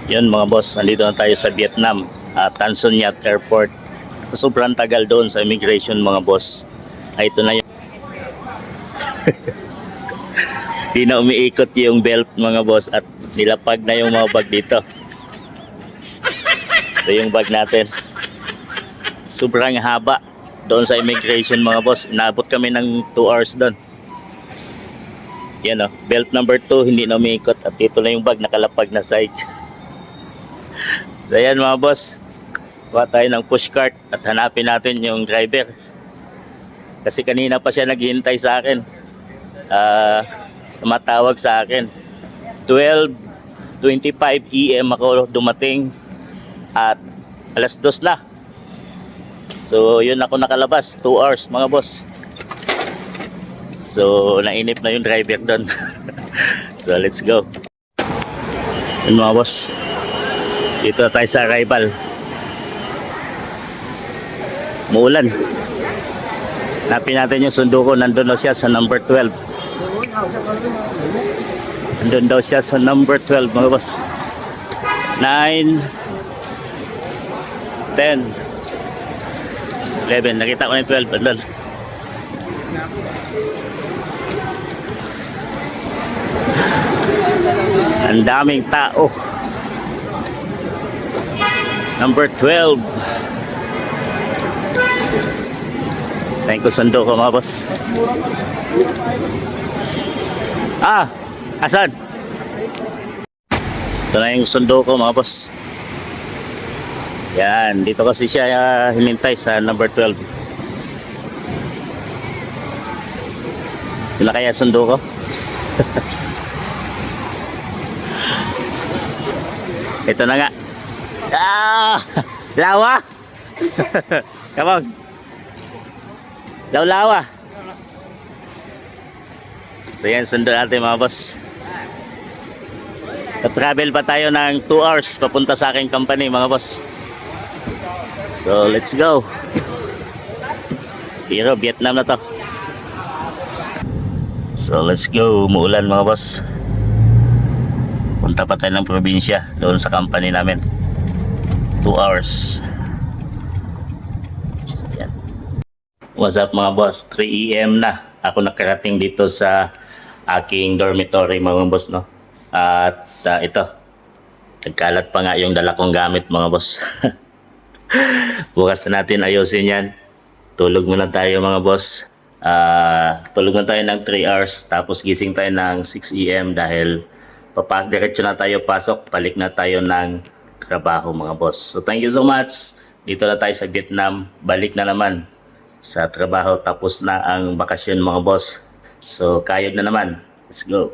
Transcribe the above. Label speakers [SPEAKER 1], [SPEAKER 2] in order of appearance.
[SPEAKER 1] Yun mga boss, nandito na tayo sa Vietnam, Tan Son Nhat Airport. Sobrang tagal doon sa immigration mga boss. Ito na yun. Di na umiikot yung belt mga boss at nilapag na yung mga bag dito. Ito yung bag natin. Sobrang haba doon sa immigration mga boss. Inabot kami ng 2 hours doon. Yan o, belt number 2 hindi na umiikot at ito na yung bag nakalapag na side. So yan mga boss, kuha tayo ng pushcart at hanapin natin yung driver. Kasi kanina pa siya naghihintay sa akin. Tumatawag sa akin. 12:25 AM ako dumating at alas 2 na. So yun ako nakalabas, 2 hours mga boss. So nainip na yung driver doon. So let's go. Yun mga boss, dito na tayo sa arrival. Muulan. Hanapin natin yung sundo ko. Nandun daw siya sa number 12. Nandun daw siya sa number 12 mga boss. 9 10 11. Nakita ko na yung 12. Nandun. Ang daming tao. Number 12. Thank you sundo ko mga boss. Asan? Ito na yung sundo ko mga boss. Yan, dito kasi siya hinintay sa number 12. Ito na kaya sundo ko. Ito na nga. Lawa. Come on. Lawa. So yan, sundo natin mga boss. Travel pa tayo ng 2 hours papunta sa aking company mga boss. So let's go. Pero Vietnam na to. So let's go. Muulan mga boss. Punta pa tayo ng probinsya doon sa company namin. 2 hours. So, yan. What's up mga boss? 3 AM na ako nakarating dito sa aking dormitory mga boss, no? At ito, nagkalat pa nga yung dala kong gamit mga boss. Bukas na natin ayusin yan. Tulog muna tayo mga boss. Tulog na tayo ng 3 hours tapos gising tayo ng 6 AM dahil diretso na tayo pasok, balik na tayo ng trabaho mga boss. So thank you so much. Dito na tayo sa Vietnam, balik na naman sa trabaho, tapos na ang bakasyon mga boss. So kayod na naman. Let's go.